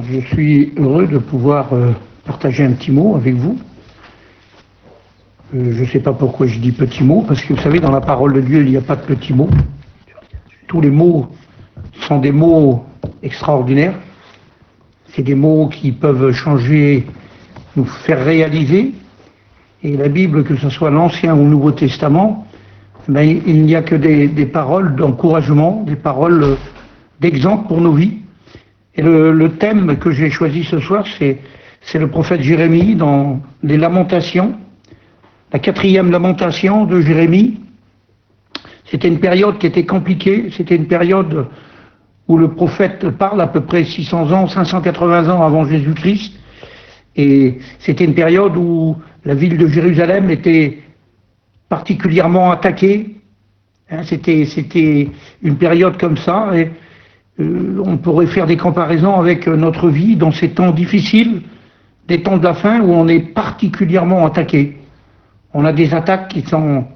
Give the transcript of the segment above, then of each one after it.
Je suis heureux de pouvoir partager un petit mot avec vous. Je ne sais pas pourquoi je dis petit mot, parce que vous savez, dans la parole de Dieu, il n'y a pas de petits mots. Tous les mots sont des mots extraordinaires. C'est des mots qui peuvent changer, nous faire réaliser. Et la Bible, que ce soit l'Ancien ou le Nouveau Testament, il n'y a que des paroles d'encouragement, des paroles d'exemple pour nos vies. Et le thème que j'ai choisi ce soir, c'est le prophète Jérémie dans les Lamentations, la 4e lamentation de Jérémie. C'était une période qui était compliquée, c'était une période où le prophète parle à peu près 600 ans, 580 ans avant Jésus-Christ. Et c'était une période où la ville de Jérusalem était particulièrement attaquée. C'était une période comme ça. Et on pourrait faire des comparaisons avec notre vie dans ces temps difficiles, des temps de la fin où on est particulièrement attaqué. On a des attaques qui sont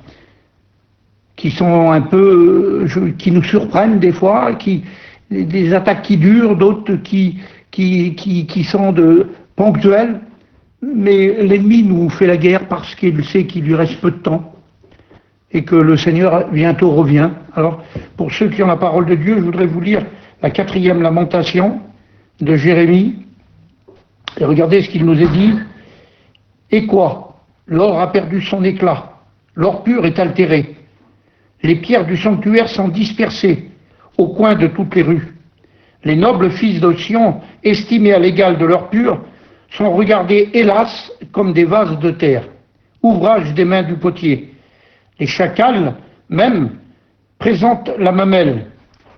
un peu, qui nous surprennent des fois, des attaques qui durent, d'autres qui sont ponctuelles. Mais l'ennemi nous fait la guerre parce qu'il sait qu'il lui reste peu de temps et que le Seigneur bientôt revient. Alors, pour ceux qui ont la parole de Dieu, je voudrais vous lire la 4e lamentation de Jérémie. Et regardez ce qu'il nous est dit. Et quoi? L'or a perdu son éclat, l'or pur est altéré. Les pierres du sanctuaire sont dispersées au coin de toutes les rues. Les nobles fils de Sion, estimés à l'égal de l'or pur, sont regardés, hélas, comme des vases de terre, ouvrage des mains du potier. Les chacals, même, présentent la mamelle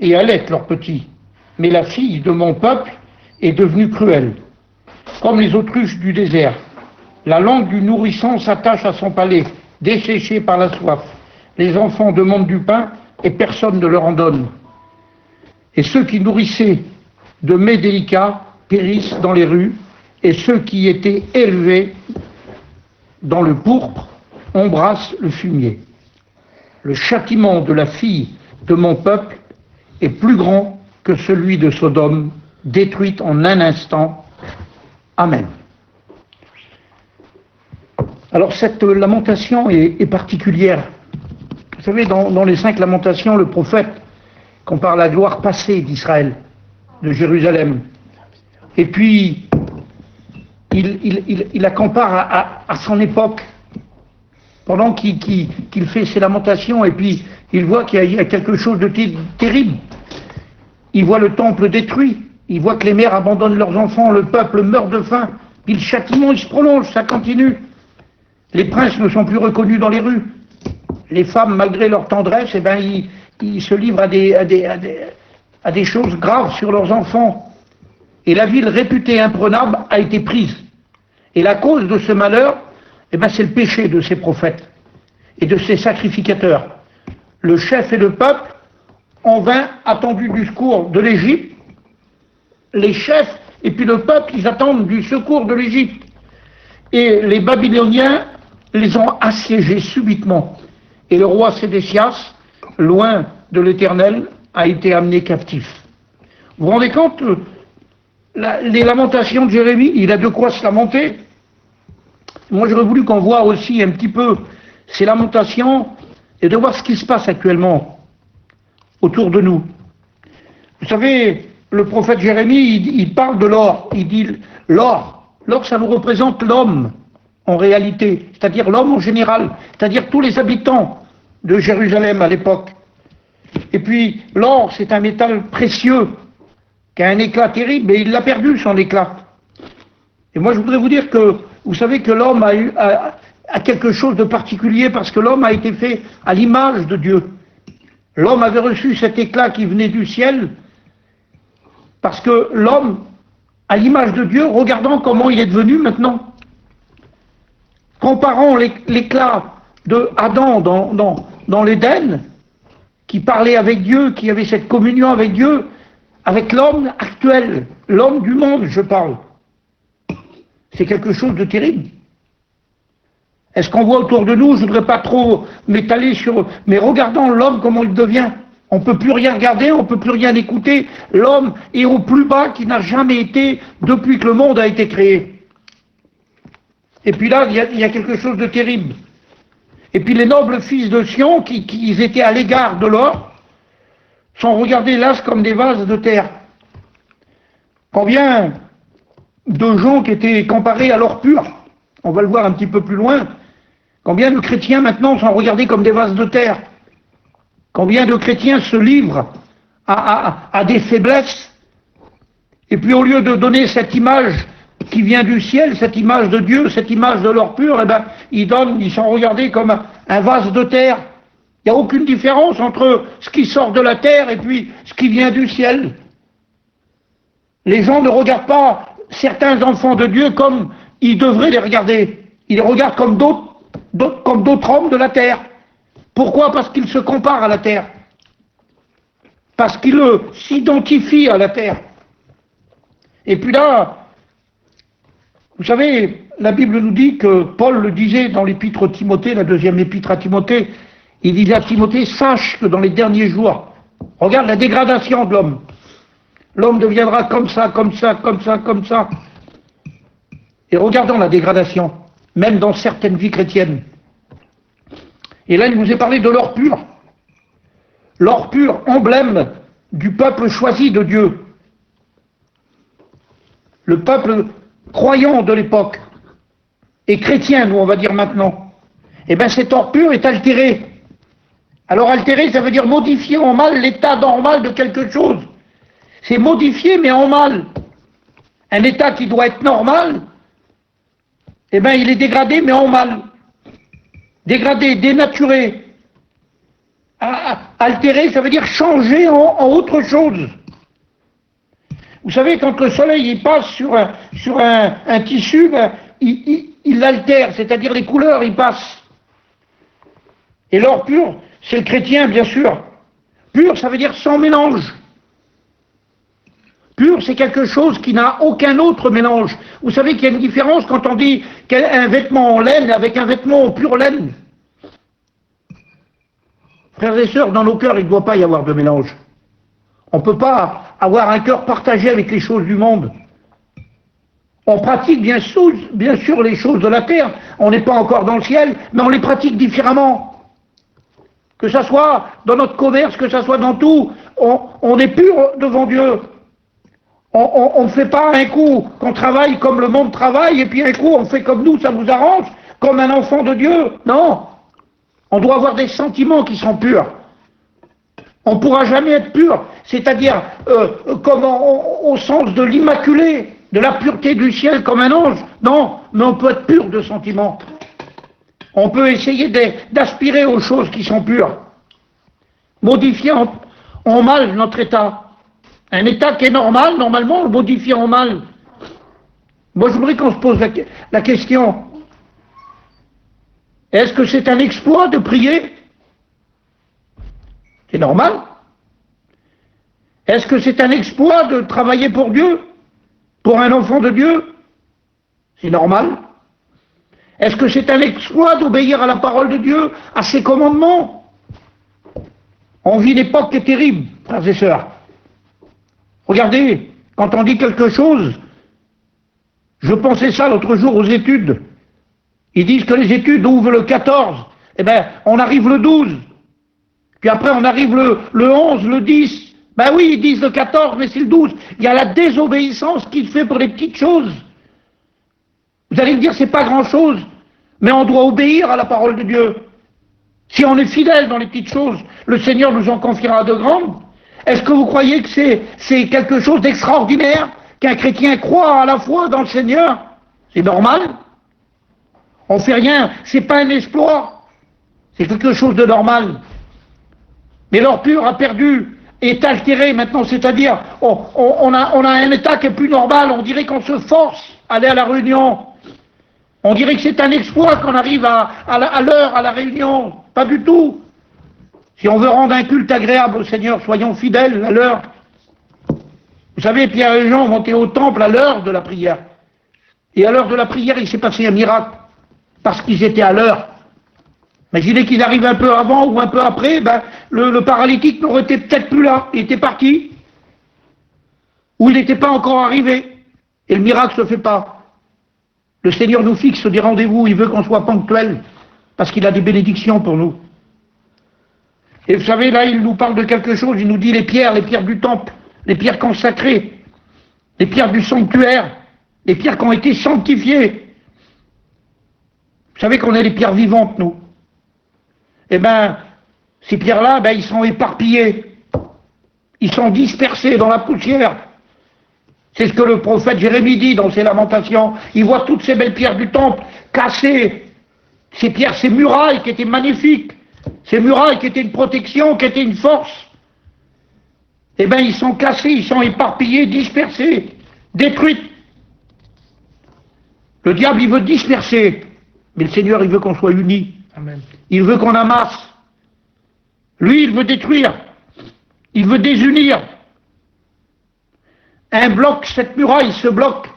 et allaitent leurs petits. Mais la fille de mon peuple est devenue cruelle, comme les autruches du désert. La langue du nourrisson s'attache à son palais, desséché par la soif. Les enfants demandent du pain et personne ne leur en donne. Et ceux qui nourrissaient de mets délicats périssent dans les rues, et ceux qui étaient élevés dans le pourpre embrassent le fumier. Le châtiment de la fille de mon peuple est plus grand que celui de Sodome, détruite en un instant. Amen. Alors cette lamentation est particulière. Vous savez, dans les 5 lamentations, le prophète compare la gloire passée d'Israël, de Jérusalem. Et puis, il la compare à son époque, pendant qu'il fait ses lamentations, et puis il voit qu'il y a quelque chose de terrible. Il voit le temple détruit, il voit que les mères abandonnent leurs enfants, le peuple meurt de faim, puis le châtiment il se prolonge, ça continue. Les princes ne sont plus reconnus dans les rues. Les femmes, malgré leur tendresse, ils se livrent à des choses graves sur leurs enfants. Et la ville réputée imprenable a été prise. Et la cause de ce malheur, c'est le péché de ces prophètes et de ces sacrificateurs. Le chef et le peuple ont vain attendu du secours de l'Égypte. Les chefs et puis le peuple, ils attendent du secours de l'Égypte. Et les Babyloniens les ont assiégés subitement. Et le roi Sédécias, loin de l'Éternel, a été amené captif. Vous vous rendez compte, les lamentations de Jérémie, il a de quoi se lamenter. Moi, j'aurais voulu qu'on voit aussi un petit peu ces lamentations et de voir ce qui se passe actuellement autour de nous. Vous savez, le prophète Jérémie, il parle de l'or. Il dit l'or. L'or, ça nous représente l'homme, en réalité, c'est-à-dire l'homme en général, c'est-à-dire tous les habitants de Jérusalem à l'époque. Et puis, l'or, c'est un métal précieux, qui a un éclat terrible, et il l'a perdu, son éclat. Et moi, je voudrais vous dire que, vous savez que l'homme a quelque chose de particulier, parce que l'homme a été fait à l'image de Dieu. L'homme avait reçu cet éclat qui venait du ciel, parce que l'homme, à l'image de Dieu, regardant comment il est devenu maintenant, comparant l'éclat de Adam dans l'Éden, qui parlait avec Dieu, qui avait cette communion avec Dieu, avec l'homme actuel, l'homme du monde, je parle. C'est quelque chose de terrible. Est-ce qu'on voit autour de nous, je ne voudrais pas trop m'étaler sur... Mais regardons l'homme, comment il devient. On ne peut plus rien regarder, on ne peut plus rien écouter. L'homme est au plus bas qu'il n'a jamais été depuis que le monde a été créé. Et puis là, il y a quelque chose de terrible. Et puis les nobles fils de Sion, qui étaient à l'égard de l'or, sont regardés là comme des vases de terre. Combien de gens qui étaient comparés à l'or pur, on va le voir un petit peu plus loin, combien de chrétiens maintenant sont regardés comme des vases de terre? Combien de chrétiens se livrent à des faiblesses, et puis au lieu de donner cette image qui vient du ciel, cette image de Dieu, cette image de l'or pur, eh ben, ils sont regardés comme un vase de terre. Il n'y a aucune différence entre ce qui sort de la terre et puis ce qui vient du ciel. Les gens ne regardent pas certains enfants de Dieu comme ils devraient les regarder. Ils les regardent comme d'autres hommes de la terre. Pourquoi? Parce qu'ils se comparent à la terre. Parce qu'ils s'identifient à la terre. Et puis là, vous savez, la Bible nous dit que Paul le disait dans l'épître Timothée, la deuxième épître à Timothée, il disait à Timothée, sache que dans les derniers jours, regarde la dégradation de l'homme. L'homme deviendra comme ça, comme ça, comme ça, comme ça. Et regardons la dégradation, même dans certaines vies chrétiennes. Et là, il nous est parlé de l'or pur. L'or pur, emblème du peuple choisi de Dieu. Le peuple croyant de l'époque, et chrétien, nous on va dire maintenant. Eh bien cet or pur est altéré. Alors altéré, ça veut dire modifier en mal l'état normal de quelque chose. C'est modifié, mais en mal. Un état qui doit être normal, eh bien il est dégradé, mais en mal. Dégradé, dénaturé. Altéré, ça veut dire changer en autre chose. Vous savez, quand le soleil il passe sur un tissu, ben, il l'altère, c'est-à-dire les couleurs, il passent. Et l'or pur, c'est le chrétien, bien sûr. Pur, ça veut dire sans mélange. Pur, c'est quelque chose qui n'a aucun autre mélange. Vous savez qu'il y a une différence quand on dit qu'un vêtement en laine avec un vêtement en pure laine. Frères et sœurs, dans nos cœurs, il ne doit pas y avoir de mélange. On ne peut pas avoir un cœur partagé avec les choses du monde. On pratique bien sûr les choses de la terre. On n'est pas encore dans le ciel, mais on les pratique différemment. Que ça soit dans notre commerce, que ça soit dans tout, on est pur devant Dieu. On ne fait pas un coup qu'on travaille comme le monde travaille, et puis un coup on fait comme nous, ça nous arrange, comme un enfant de Dieu. Non. On doit avoir des sentiments qui sont purs. On ne pourra jamais être pur, c'est-à-dire comme au sens de l'immaculé, de la pureté du ciel comme un ange. Non, mais on peut être pur de sentiments. On peut essayer d'aspirer aux choses qui sont pures. Modifier en mal notre état. Un état qui est normal, normalement, on le modifie en mal. Moi, je voudrais qu'on se pose la question. Est-ce que c'est un exploit de prier? C'est normal. Est-ce que c'est un exploit de travailler pour Dieu? Pour un enfant de Dieu? C'est normal. Est-ce que c'est un exploit d'obéir à la parole de Dieu, à ses commandements? On vit une époque qui est terrible, frères et sœurs. Regardez, quand on dit quelque chose, je pensais ça l'autre jour aux études. Ils disent que les études ouvrent le 14, eh bien, on arrive le 12. Puis après, on arrive le 11, le 10. Ben oui, ils disent le 14, mais c'est le 12. Il y a la désobéissance qui se fait pour les petites choses. Vous allez me dire, c'est pas grand-chose, mais on doit obéir à la parole de Dieu. Si on est fidèle dans les petites choses, le Seigneur nous en confiera de grandes. Est-ce que vous croyez que c'est quelque chose d'extraordinaire qu'un chrétien croit à la fois dans le Seigneur? C'est normal. On fait rien, c'est pas un exploit. C'est quelque chose de normal. Mais l'or pur a perdu, est altéré maintenant, c'est-à-dire on a un état qui est plus normal, on dirait qu'on se force à aller à la réunion. On dirait que c'est un exploit qu'on arrive à l'heure, à la réunion. Pas du tout. Si on veut rendre un culte agréable au Seigneur, soyons fidèles à l'heure. Vous savez, Pierre et Jean montaient au temple à l'heure de la prière. Et à l'heure de la prière, il s'est passé un miracle. Parce qu'ils étaient à l'heure. Imaginez qu'il arrive un peu avant ou un peu après, le paralytique n'aurait été peut-être plus là, il était parti, ou il n'était pas encore arrivé, et le miracle ne se fait pas. Le Seigneur nous fixe des rendez-vous, il veut qu'on soit ponctuel, parce qu'il a des bénédictions pour nous. Et vous savez, là, il nous parle de quelque chose, il nous dit les pierres du temple, les pierres consacrées, les pierres du sanctuaire, les pierres qui ont été sanctifiées. Vous savez qu'on est les pierres vivantes, nous. Eh bien, ces pierres-là, ils sont éparpillées, ils sont dispersés dans la poussière. C'est ce que le prophète Jérémie dit dans ses lamentations. Il voit toutes ces belles pierres du temple cassées. Ces pierres, ces murailles qui étaient magnifiques, ces murailles qui étaient une protection, qui étaient une force. Eh bien, ils sont cassés, ils sont éparpillés, dispersés, détruits. Le diable, il veut disperser, mais le Seigneur, il veut qu'on soit unis. Amen. Il veut qu'on amasse. Lui, il veut détruire. Il veut désunir. Un bloc, cette muraille, ce bloc.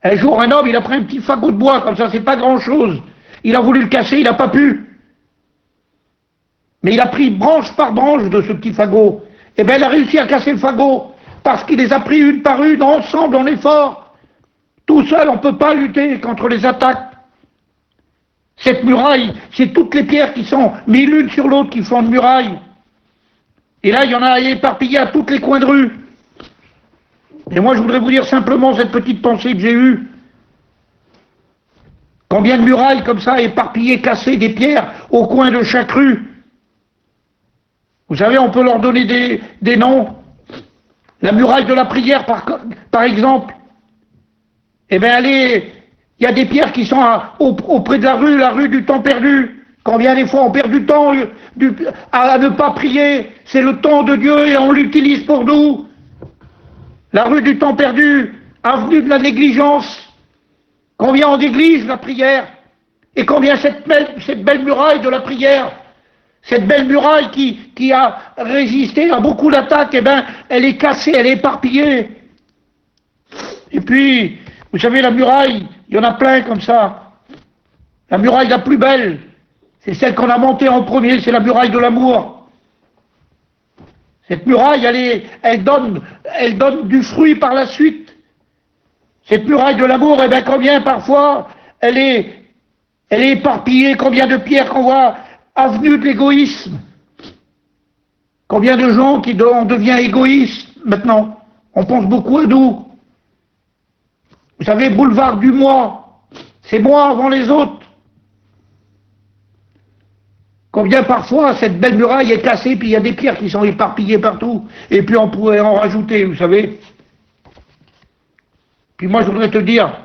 Un jour, un homme, il a pris un petit fagot de bois, comme ça, c'est pas grand-chose. Il a voulu le casser, il n'a pas pu. Mais il a pris branche par branche de ce petit fagot. Eh bien, il a réussi à casser le fagot, parce qu'il les a pris une par une, ensemble, on est fort. Tout seul, on ne peut pas lutter contre les attaques. Cette muraille, c'est toutes les pierres qui sont mises l'une sur l'autre qui font une muraille. Et là, il y en a éparpillées à tous les coins de rue. Et moi, je voudrais vous dire simplement cette petite pensée que j'ai eue. Combien de murailles comme ça, éparpillées, cassées, des pierres au coin de chaque rue. Vous savez, on peut leur donner des noms. La muraille de la prière, par exemple. Eh bien, il y a des pierres qui sont auprès de la rue du temps perdu. Combien des fois on perd du temps à ne pas prier. C'est le temps de Dieu et on l'utilise pour nous. La rue du temps perdu, avenue de la négligence. Combien on néglige la prière. Et combien cette belle muraille de la prière, cette belle muraille qui a résisté à beaucoup d'attaques, eh bien, elle est cassée, elle est éparpillée. Et puis, vous savez, la muraille, il y en a plein comme ça. La muraille la plus belle, c'est celle qu'on a montée en premier, c'est la muraille de l'amour. Cette muraille, elle donne du fruit par la suite. Cette muraille de l'amour, eh bien, combien parfois, elle est éparpillée, combien de pierres qu'on voit, avenue de l'égoïsme. Combien de gens on devient égoïste maintenant. On pense beaucoup à nous. Vous savez, boulevard du moi, c'est moi avant les autres. Combien parfois cette belle muraille est cassée, puis il y a des pierres qui sont éparpillées partout, et puis on pourrait en rajouter, vous savez. Puis moi je voudrais te dire,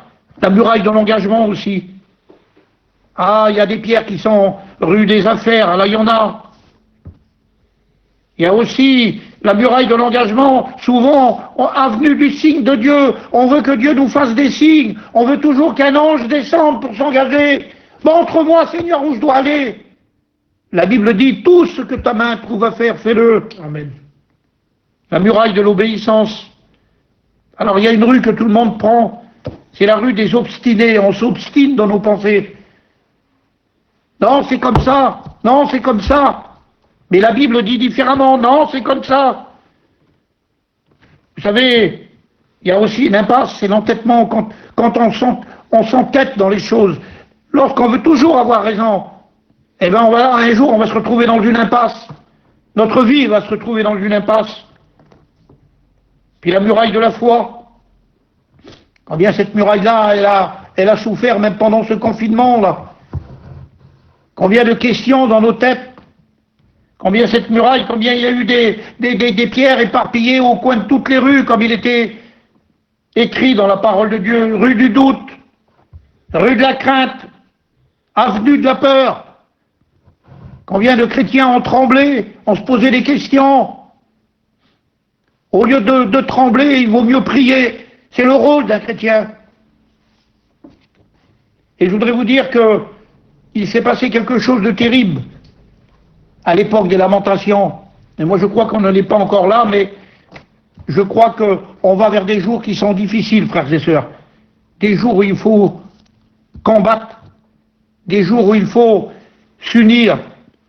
la muraille de l'engagement aussi. Ah, il y a des pierres qui sont rue des Affaires, là il y en a. Il y a aussi la muraille de l'engagement, souvent avenue du signe de Dieu. On veut que Dieu nous fasse des signes. On veut toujours qu'un ange descende pour s'engager. Montre-moi, Seigneur, où je dois aller. La Bible dit, tout ce que ta main trouve à faire, fais-le. Amen. La muraille de l'obéissance. Alors il y a une rue que tout le monde prend. C'est la rue des obstinés. On s'obstine dans nos pensées. Non, c'est comme ça. Non, c'est comme ça. Mais la Bible dit différemment, non, c'est comme ça. Vous savez, il y a aussi une impasse, c'est l'entêtement quand on s'entête dans les choses. Lorsqu'on veut toujours avoir raison, eh bien un jour on va se retrouver dans une impasse. Notre vie va se retrouver dans une impasse. Puis la muraille de la foi. Combien cette muraille-là, elle a souffert même pendant ce confinement-là. Combien de questions dans nos têtes. Combien cette muraille, combien il y a eu des pierres éparpillées au coin de toutes les rues, comme il était écrit dans la parole de Dieu, rue du doute, rue de la crainte, avenue de la peur. Combien de chrétiens ont tremblé, ont se posé des questions. Au lieu de trembler, il vaut mieux prier. C'est le rôle d'un chrétien. Et je voudrais vous dire qu'il s'est passé quelque chose de terrible à l'époque des lamentations. Et moi je crois qu'on n'en est pas encore là, mais je crois qu'on va vers des jours qui sont difficiles, frères et sœurs. Des jours où il faut combattre, des jours où il faut s'unir,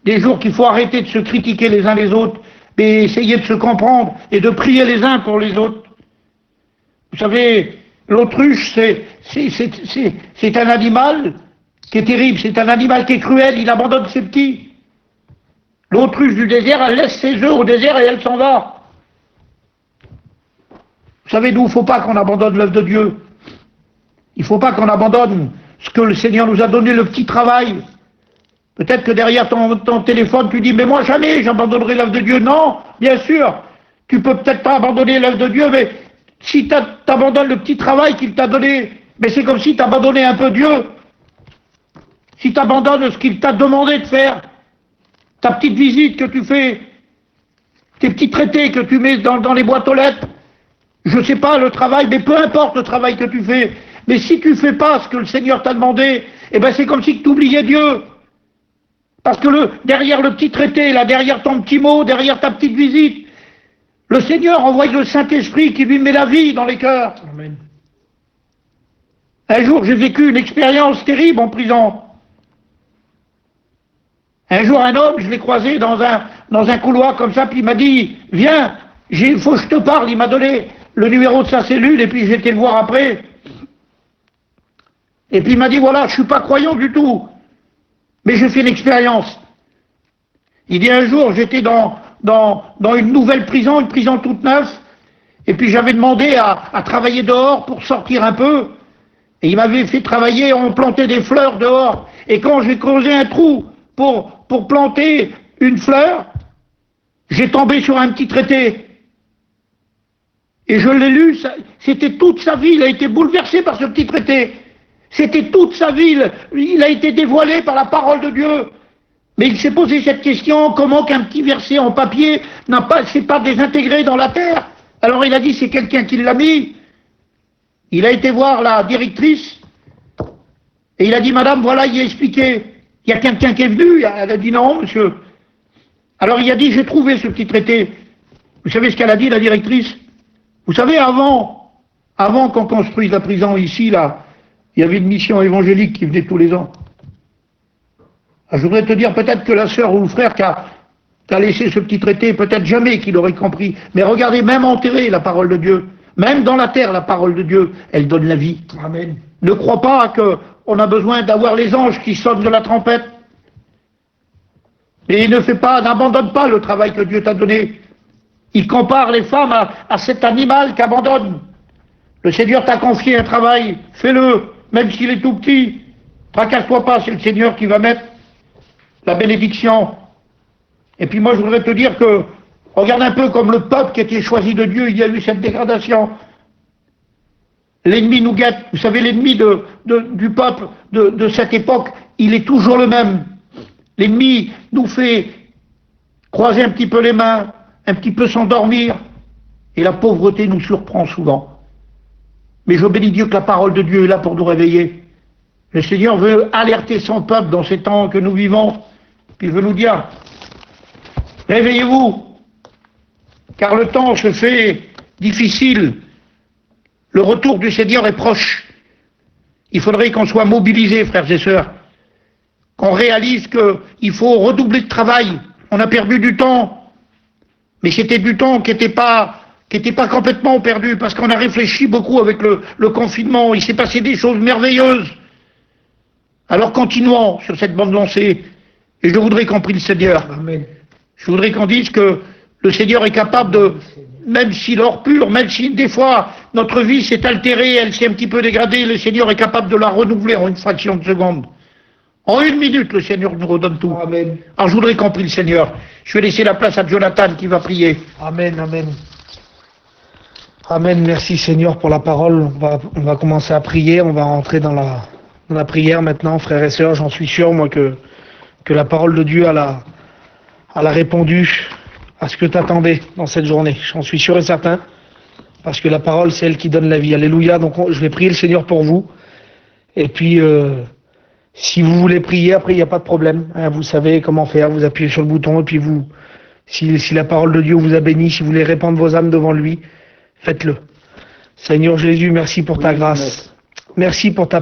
des jours qu'il faut arrêter de se critiquer les uns les autres, mais essayer de se comprendre et de prier les uns pour les autres. Vous savez, l'autruche, c'est un animal qui est terrible, c'est un animal qui est cruel, il abandonne ses petits. L'autruche du désert, elle laisse ses œufs au désert et elle s'en va. Vous savez, nous, il ne faut pas qu'on abandonne l'œuvre de Dieu. Il ne faut pas qu'on abandonne ce que le Seigneur nous a donné, le petit travail. Peut-être que derrière ton téléphone, tu dis, mais moi jamais j'abandonnerai l'œuvre de Dieu. Non, bien sûr, tu peux peut-être pas abandonner l'œuvre de Dieu, mais si tu abandonnes le petit travail qu'il t'a donné, mais c'est comme si tu abandonnais un peu Dieu. Si tu abandonnes ce qu'il t'a demandé de faire, ta petite visite que tu fais, tes petits traités que tu mets dans les boîtes aux lettres, je ne sais pas, le travail, mais peu importe le travail que tu fais, mais si tu ne fais pas ce que le Seigneur t'a demandé, eh ben c'est comme si tu oubliais Dieu. Parce que derrière le petit traité, là, derrière ton petit mot, derrière ta petite visite, le Seigneur envoie le Saint-Esprit qui lui met la vie dans les cœurs. Amen. Un jour, j'ai vécu une expérience terrible en prison. Un jour, un homme, je l'ai croisé dans un couloir comme ça, puis il m'a dit, viens, il faut que je te parle. Il m'a donné le numéro de sa cellule, et puis j'ai été le voir après. Et puis il m'a dit, voilà, je ne suis pas croyant du tout, mais j'ai fait l'expérience. Il dit, un jour, j'étais dans une nouvelle prison, une prison toute neuve, et puis j'avais demandé à travailler dehors pour sortir un peu, et il m'avait fait travailler, on plantait des fleurs dehors, et quand j'ai creusé un trou pour planter une fleur, j'ai tombé sur un petit traité. Et je l'ai lu, c'était toute sa vie, il a été bouleversé par ce petit traité. C'était toute sa vie, il a été dévoilé par la parole de Dieu. Mais il s'est posé cette question, comment qu'un petit verset en papier s'est pas désintégré dans la terre? Alors il a dit, c'est quelqu'un qui l'a mis. Il a été voir la directrice, et il a dit, madame, voilà, il a expliqué. Il y a quelqu'un qui est venu, elle a dit non, monsieur. Alors il a dit, j'ai trouvé ce petit traité. Vous savez ce qu'elle a dit, la directrice? Vous savez, avant qu'on construise la prison ici, là, il y avait une mission évangélique qui venait tous les ans. Je voudrais te dire, peut-être que la sœur ou le frère qui a laissé ce petit traité, peut-être jamais qu'il aurait compris. Mais regardez, même enterré, la parole de Dieu, même dans la terre, la parole de Dieu, elle donne la vie. Amen. Ne crois pas qu'on a besoin d'avoir les anges qui sonnent de la trompette. Et n'abandonne pas le travail que Dieu t'a donné. Il compare les femmes à cet animal qu'abandonne. Le Seigneur t'a confié un travail, fais-le, même s'il est tout petit. Tracasse-toi pas, c'est le Seigneur qui va mettre la bénédiction. Et puis moi je voudrais te dire que, regarde un peu comme le peuple qui était choisi de Dieu, il y a eu cette dégradation. L'ennemi nous guette. Vous savez, l'ennemi du peuple de cette époque, il est toujours le même. L'ennemi nous fait croiser un petit peu les mains, un petit peu s'endormir, et la pauvreté nous surprend souvent. Mais je bénis Dieu que la parole de Dieu est là pour nous réveiller. Le Seigneur veut alerter son peuple dans ces temps que nous vivons, puis il veut nous dire, réveillez-vous, car le temps se fait difficile, le retour du Seigneur est proche. Il faudrait qu'on soit mobilisés, frères et sœurs, qu'on réalise qu'il faut redoubler de travail. On a perdu du temps, mais c'était du temps qui n'était pas complètement perdu, parce qu'on a réfléchi beaucoup avec le confinement, il s'est passé des choses merveilleuses. Alors continuons sur cette bonne lancée, et je voudrais qu'on prie le Seigneur. Amen. Je voudrais qu'on dise que le Seigneur est capable de, même si l'or pur, même si des fois notre vie s'est altérée, elle s'est un petit peu dégradée, le Seigneur est capable de la renouveler en une fraction de seconde. En une minute, le Seigneur nous redonne tout. Amen. Alors je voudrais qu'on prie le Seigneur. Je vais laisser la place à Jonathan qui va prier. Amen, amen. Amen, merci Seigneur pour la parole. On va commencer à prier, on va rentrer dans la prière maintenant, frères et sœurs. J'en suis sûr, moi, que la parole de Dieu, elle a répondu à ce que tu attendais dans cette journée. J'en suis sûr et certain, parce que la parole, c'est elle qui donne la vie. Alléluia. Donc je vais prier le Seigneur pour vous. Et puis, si vous voulez prier, après, il n'y a pas de problème. Hein, vous savez comment faire, vous appuyez sur le bouton, et puis si la parole de Dieu vous a béni, si vous voulez répandre vos âmes devant lui, faites-le. Seigneur Jésus, merci pour ta grâce. Merci pour ta